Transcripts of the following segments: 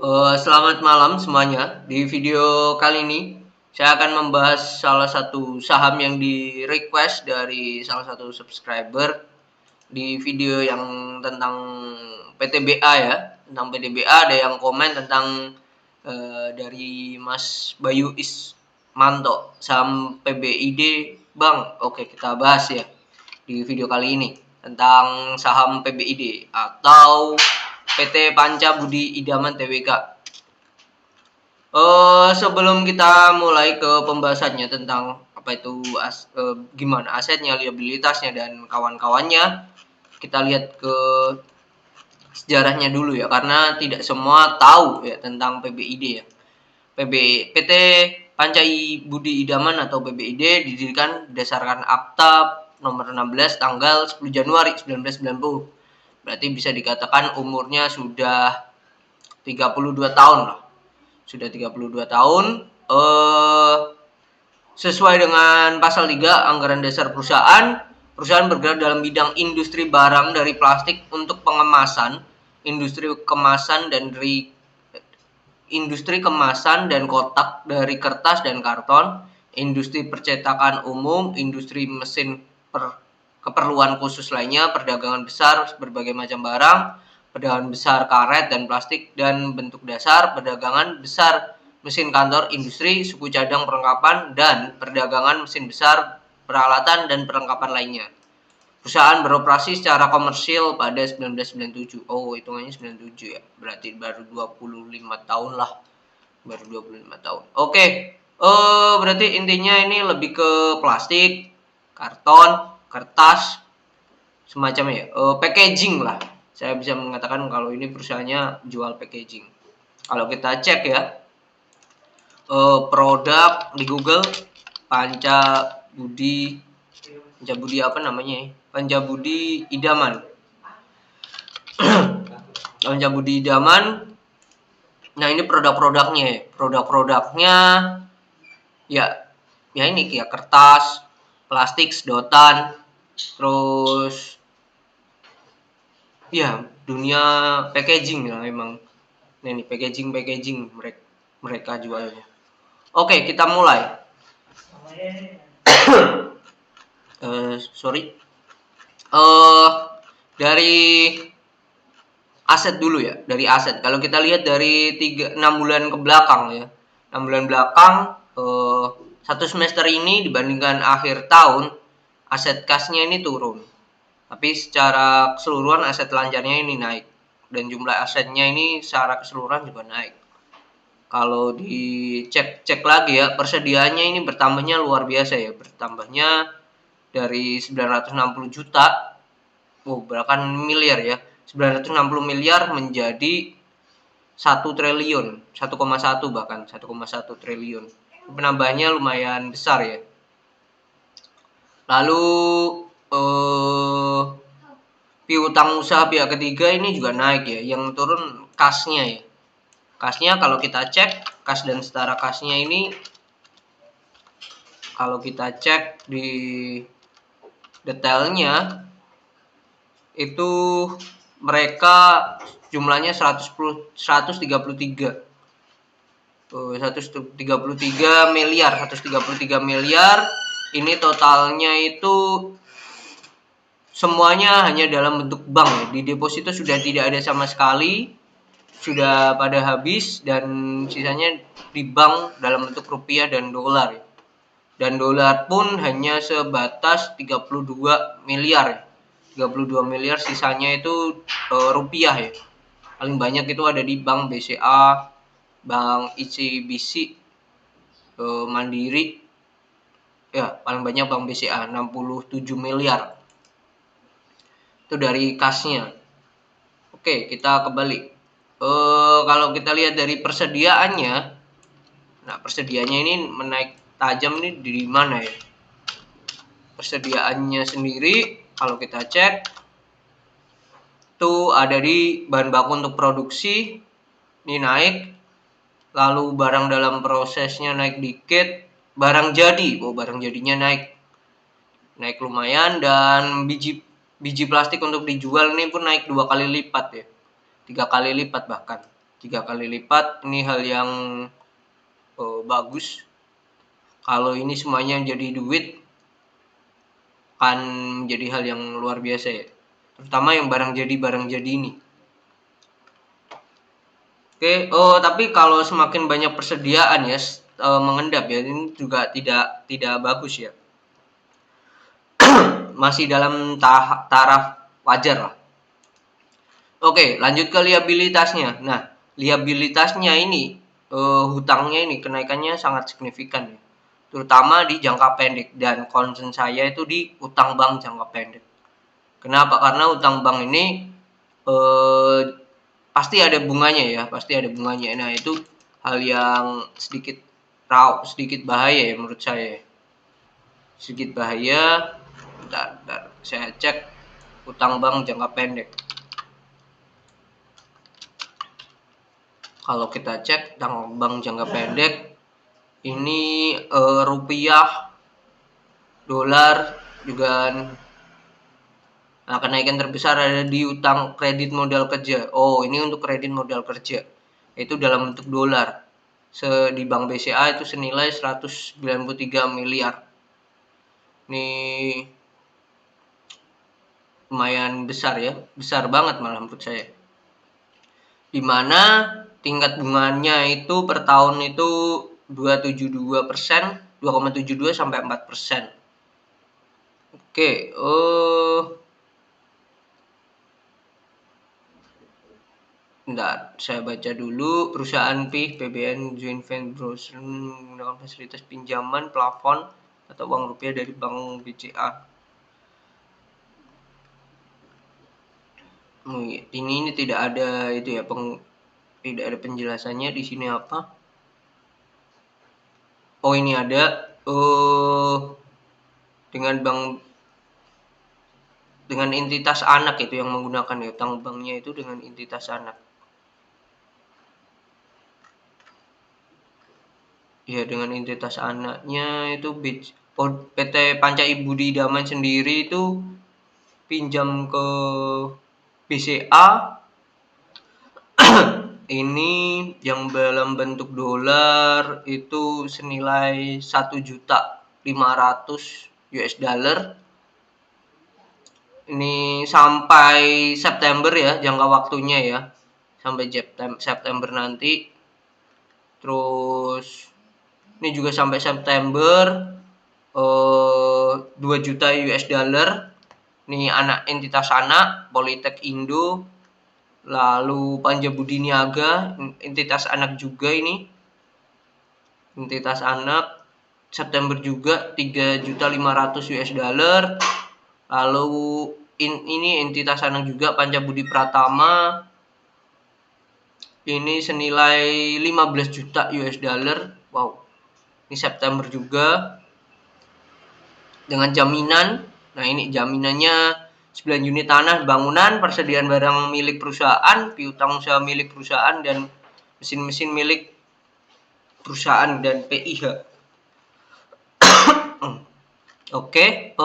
Selamat malam semuanya. Di video kali ini saya akan membahas salah satu saham yang di-request dari salah satu subscriber di video yang tentang PTBA ya. Tentang PTBA ada yang komen tentang dari Mas Bayu Ismanto, saham PBID, Bang. Oke, kita bahas ya di video kali ini tentang saham PBID atau PT Panca Budi Idaman Tbk. Sebelum kita mulai ke pembahasannya tentang apa itu gimana asetnya, liabilitasnya dan kawan-kawannya, kita lihat ke sejarahnya dulu ya, karena tidak semua tahu ya tentang PBID ya. PT Panca Budi Idaman atau PBID didirikan berdasarkan Akta nomor 16 tanggal 10 Januari 1990. Berarti bisa dikatakan umurnya sudah 32 tahun lah. Sudah 32 tahun. Sesuai dengan pasal 3 Anggaran Dasar Perusahaan bergerak dalam bidang industri barang dari plastik untuk pengemasan, industri kemasan dan kotak dari kertas dan karton, industri percetakan umum, industri mesin keperluan khusus lainnya, perdagangan besar berbagai macam barang, perdagangan besar karet dan plastik dan bentuk dasar, perdagangan besar mesin kantor, industri, suku cadang perlengkapan, dan perdagangan mesin besar, peralatan, dan perlengkapan lainnya. Perusahaan beroperasi secara komersil pada 1997. Oh, hitungannya 97 ya. Berarti baru 25 tahun lah. Baru 25 tahun. Oke. Berarti intinya ini lebih ke plastik, karton, kertas, semacam ya. Packaging lah. Saya bisa mengatakan kalau ini perusahaannya jual packaging. Kalau kita cek ya, produk di Google Panca Budi apa namanya ya? Panca Budi Idaman. Panca Budi Idaman. Nah, ini produk-produknya ya. Produk-produknya ya ini kayak kertas, plastik, sedotan, terus ya dunia packaging lah emang. Nah, ini packaging mereka jualnya. Oke, kita mulai. Dari aset dulu ya. Dari aset. Kalau kita lihat dari 6 bulan ke belakang ya. 6 bulan belakang, satu semester ini dibandingkan akhir tahun, aset kasnya ini turun. Tapi secara keseluruhan aset lancarnya ini naik. Dan jumlah asetnya ini secara keseluruhan juga naik. Kalau dicek lagi ya, persediaannya ini bertambahnya luar biasa ya. Bertambahnya dari 960 juta, bahkan miliar ya. 960 miliar menjadi 1 triliun, 1,1 bahkan 1,1 triliun. Penambahannya lumayan besar ya. Lalu piutang usaha pihak ketiga ini juga naik ya. Yang turun kasnya ya. Kasnya kalau kita cek, kas dan setara kasnya ini kalau kita cek di detailnya itu mereka jumlahnya 133 miliar. Ini totalnya itu semuanya hanya dalam bentuk bank ya. Di deposito sudah tidak ada sama sekali, sudah pada habis, dan sisanya di bank dalam bentuk rupiah dan dolar ya. Dan dolar pun hanya sebatas 32 miliar ya. 32 miliar, sisanya itu rupiah ya. Paling banyak itu ada di bank BCA, bank ICBC, Mandiri. Ya, paling banyak bank BCA 67 miliar. Itu dari kasnya. Oke, kita kembali. Kalau kita lihat dari persediaannya, nah persediaannya ini menaik tajam nih di mana ya? Persediaannya sendiri kalau kita cek itu ada di bahan baku untuk produksi ini naik, lalu barang dalam prosesnya naik dikit, barang jadinya naik lumayan, dan biji plastik untuk dijual ini pun naik 2 kali lipat ya, 3 kali lipat bahkan. 3 kali lipat. Ini hal yang bagus. Kalau ini semuanya jadi duit, akan menjadi hal yang luar biasa ya. Terutama yang barang jadi ini. Oke, tapi kalau semakin banyak persediaan ya, mengendap ya, ini juga tidak bagus ya. Masih dalam taraf wajar lah. Oke, lanjut ke liabilitasnya. Nah, liabilitasnya ini, hutangnya ini kenaikannya sangat signifikan ya. Terutama di jangka pendek, dan concern saya itu di utang bank jangka pendek. Kenapa? Karena utang bank ini pasti ada bunganya ya, pasti ada bunganya. Nah, itu hal yang sedikit bahaya ya menurut saya. Sedikit bahaya. Bentar, saya cek utang bank jangka pendek. Kalau kita cek utang bank jangka pendek, ini rupiah, dolar juga. Nah, kenaikan terbesar ada di utang kredit modal kerja. Oh, ini untuk kredit modal kerja. Itu dalam bentuk dolar. Di Bank BCA itu senilai 193 miliar. Ini lumayan besar ya. Besar banget malah menurut saya. Dimana tingkat bunganya itu per tahun itu 2,72%, 2,72 sampai 4%. Oke, Bentar, saya baca dulu. Perusahaan PBN Joint Venture menggunakan fasilitas pinjaman plafon atau uang rupiah dari Bank BCA. Ini tidak ada itu ya, tidak ada penjelasannya di sini apa. Oh, ini ada dengan entitas anak itu yang menggunakan ya, utang banknya itu dengan entitas anak. Ya, dengan entitas anaknya itu PT Panca Ibu di Idaman sendiri itu pinjam ke BCA ini yang dalam bentuk dolar itu senilai 1.500.000 US dollar. Ini sampai September ya, jangka waktunya ya, sampai September nanti. Terus ini juga sampai September 2 juta US dollar. Ini entitas anak Politek Indo. Lalu Panjabudi Niaga, entitas anak juga ini. Entitas anak September juga 3.500.000 US dollar. Lalu ini entitas anak juga Panjabudi Pratama. Ini senilai 15 juta US dollar. Wow. Ini September juga. Dengan jaminan. Nah, ini jaminannya 9 unit tanah, bangunan, persediaan barang milik perusahaan, piutang usaha milik perusahaan, dan mesin-mesin milik perusahaan dan PIH. Oke,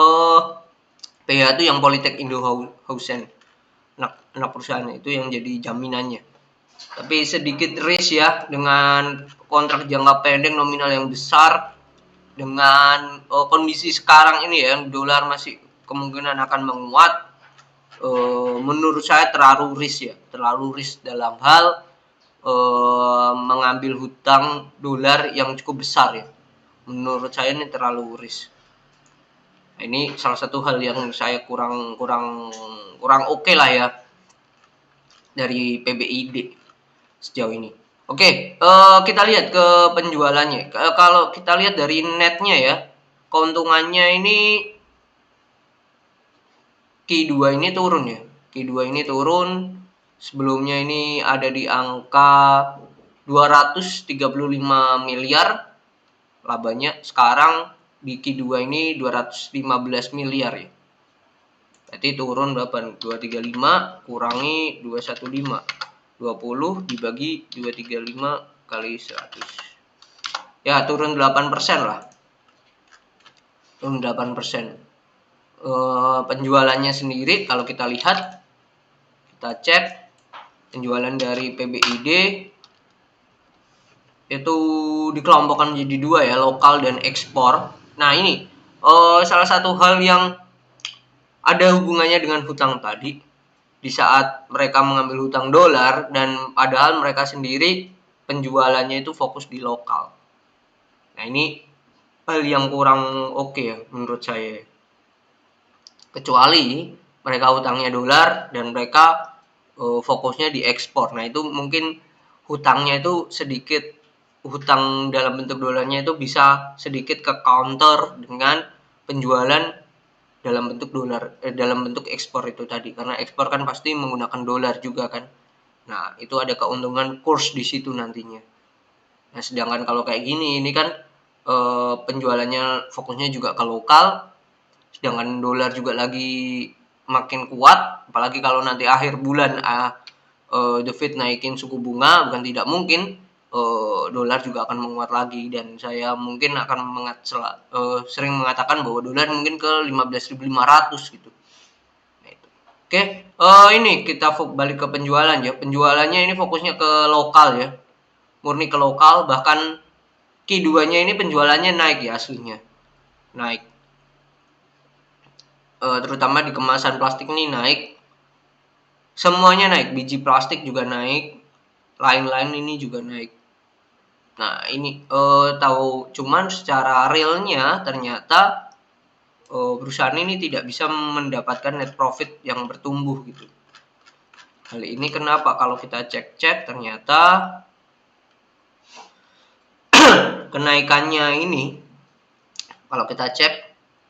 PIH itu yang Politek Indo Hausen, anak perusahaan itu yang jadi jaminannya. Tapi sedikit risk ya, dengan kontrak jangka pendek nominal yang besar, dengan kondisi sekarang ini ya, dolar masih kemungkinan akan menguat. Menurut saya terlalu risk dalam hal mengambil hutang dolar yang cukup besar ya. Menurut saya ini terlalu risk. Nah, ini salah satu hal yang saya kurang oke lah ya dari PBID sejauh ini. Oke, kita lihat ke penjualannya. Kalau kita lihat dari netnya ya, keuntungannya ini Q2 ini turun ya. Q2 ini turun. Sebelumnya ini ada di angka 235 miliar labanya. Sekarang di Q2 ini 215 miliar ya. Berarti turun berapa? 235 kurangi 215. 20 dibagi 235 kali 100. Ya, turun 8% lah. Turun 8%. Penjualannya sendiri kalau kita lihat, kita cek Penjualan dari PBID itu dikelompokkan menjadi dua ya, lokal dan ekspor. Nah ini salah satu hal yang ada hubungannya dengan hutang tadi. Di saat mereka mengambil hutang dolar dan padahal mereka sendiri penjualannya itu fokus di lokal. Nah ini hal yang kurang oke ya menurut saya. Kecuali mereka hutangnya dolar dan mereka fokusnya di ekspor. Nah itu mungkin hutangnya itu sedikit, hutang dalam bentuk dolarnya itu bisa sedikit ke counter dengan penjualan dalam bentuk dolar, dalam bentuk ekspor itu tadi, karena ekspor kan pasti menggunakan dolar juga kan. Nah itu ada keuntungan kurs di situ nantinya. Nah sedangkan kalau kayak gini ini kan penjualannya fokusnya juga ke lokal, sedangkan dolar juga lagi makin kuat, apalagi kalau nanti akhir bulan The Fed naikin suku bunga, bukan tidak mungkin dolar juga akan menguat lagi, dan saya mungkin akan sering mengatakan bahwa dolar mungkin ke 15.500 gitu. Nah, itu. Oke, ini kita balik ke penjualan ya. Penjualannya ini fokusnya ke lokal ya, murni ke lokal, bahkan Q2-nya ini penjualannya naik ya, aslinya naik. Terutama di kemasan plastik ini naik, semuanya naik, biji plastik juga naik, lain-lain ini juga naik. Nah ini tahu, cuman secara realnya ternyata perusahaan ini tidak bisa mendapatkan net profit yang bertumbuh gitu. Hal ini kenapa? Kalau kita cek-cek ternyata kenaikannya ini, kalau kita cek,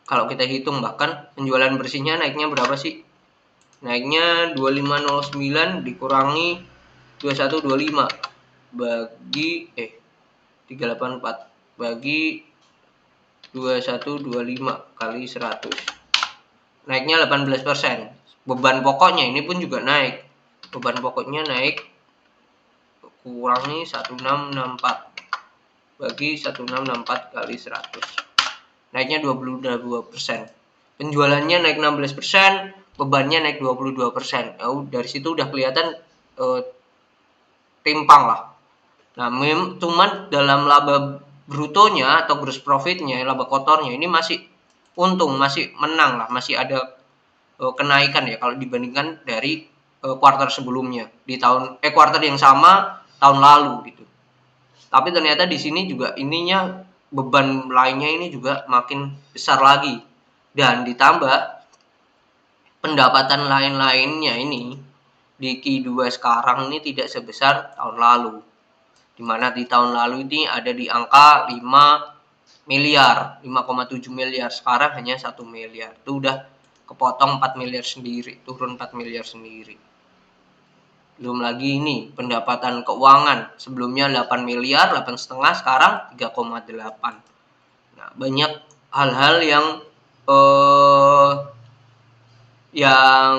kalau kita hitung bahkan penjualan bersihnya naiknya berapa sih? Naiknya 2509 dikurangi 2125 bagi 384 bagi 2125 kali 100. Naiknya 18%. Beban pokoknya ini pun juga naik. Beban pokoknya naik, kurangi 1664 bagi 1664 kali 100. Naiknya 22%. Penjualannya naik 16%, bebannya naik 22%. Dari situ udah kelihatan timpang lah. Nah, cuman dalam laba brutonya atau gross profitnya, laba kotornya ini masih untung, masih menang lah, masih ada kenaikan ya kalau dibandingkan dari kuartal sebelumnya di kuartal yang sama tahun lalu gitu. Tapi ternyata di sini juga ininya beban lainnya ini juga makin besar lagi, dan ditambah pendapatan lain-lainnya ini di Q2 sekarang ini tidak sebesar tahun lalu, dimana di tahun lalu ini ada di angka 5 miliar, 5,7 miliar, sekarang hanya 1 miliar. Itu udah kepotong 4 miliar sendiri, turun 4 miliar sendiri. Belum lagi ini pendapatan keuangan, sebelumnya 8 miliar, 8,5, sekarang 3,8. Nah, banyak hal-hal yang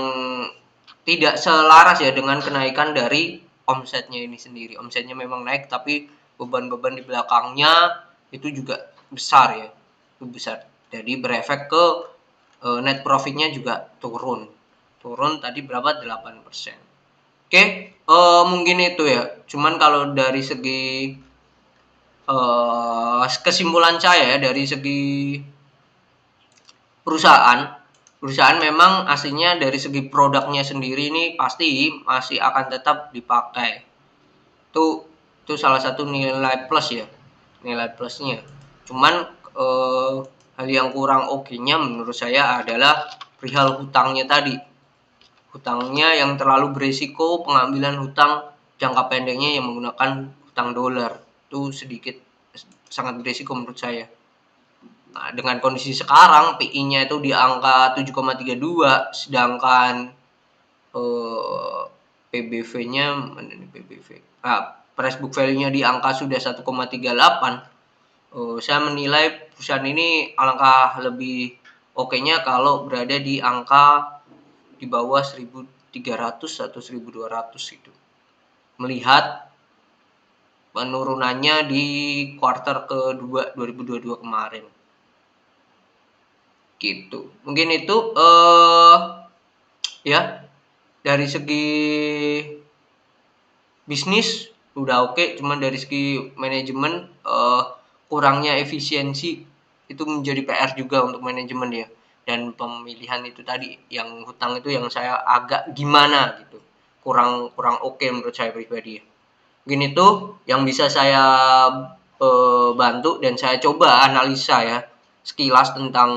tidak selaras ya dengan kenaikan dari omsetnya ini sendiri. Omsetnya memang naik, tapi beban-beban di belakangnya itu juga besar ya, itu besar. Jadi berefek ke net profitnya juga turun tadi berapa, 8%. Oke, mungkin itu ya. Cuman kalau dari segi kesimpulan saya ya, dari segi perusahaan memang aslinya dari segi produknya sendiri ini pasti masih akan tetap dipakai. Itu salah satu nilai plus ya, nilai plusnya. Cuman hal yang kurang oke-nya menurut saya adalah perihal hutangnya tadi. Hutangnya yang terlalu berisiko, pengambilan hutang jangka pendeknya yang menggunakan hutang dolar itu sangat berisiko menurut saya. Nah, dengan kondisi sekarang PI-nya itu di angka 7,32, sedangkan PBV-nya mana nih PBV? Price book value-nya di angka sudah 1,38. Saya menilai perusahaan ini alangkah lebih oke-nya kalau berada di angka di bawah 1.300 atau 1.200 itu. Melihat penurunannya di kuartal kedua 2022 kemarin. Gitu. Mungkin itu ya dari segi bisnis udah oke, cuman dari segi manajemen kurangnya efisiensi itu menjadi PR juga untuk manajemen ya. Dan pemilihan itu tadi yang hutang itu yang saya agak gimana gitu, kurang kurang oke menurut saya pribadi ya. Mungkin itu yang bisa saya bantu dan saya coba analisa ya sekilas tentang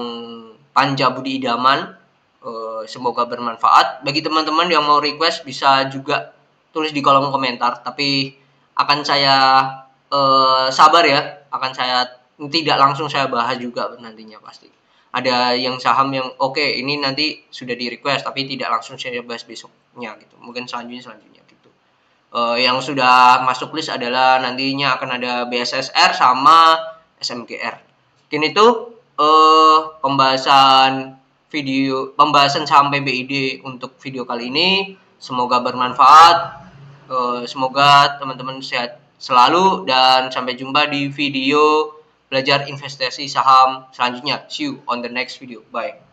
Panja Budi Idaman. Semoga bermanfaat. Bagi teman-teman yang mau request bisa juga tulis di kolom komentar. Tapi akan saya sabar ya, akan saya tidak langsung saya bahas juga nantinya pasti. Ada yang saham yang oke, ini nanti sudah di request tapi tidak langsung saya bahas besoknya gitu. Mungkin selanjutnya gitu. Yang sudah masuk list adalah nantinya akan ada BSSR sama SMGR. Mungkin itu pembahasan saham PBID untuk video kali ini. Semoga bermanfaat. Semoga teman-teman sehat selalu dan sampai jumpa di video belajar investasi saham selanjutnya. See you on the next video. Bye.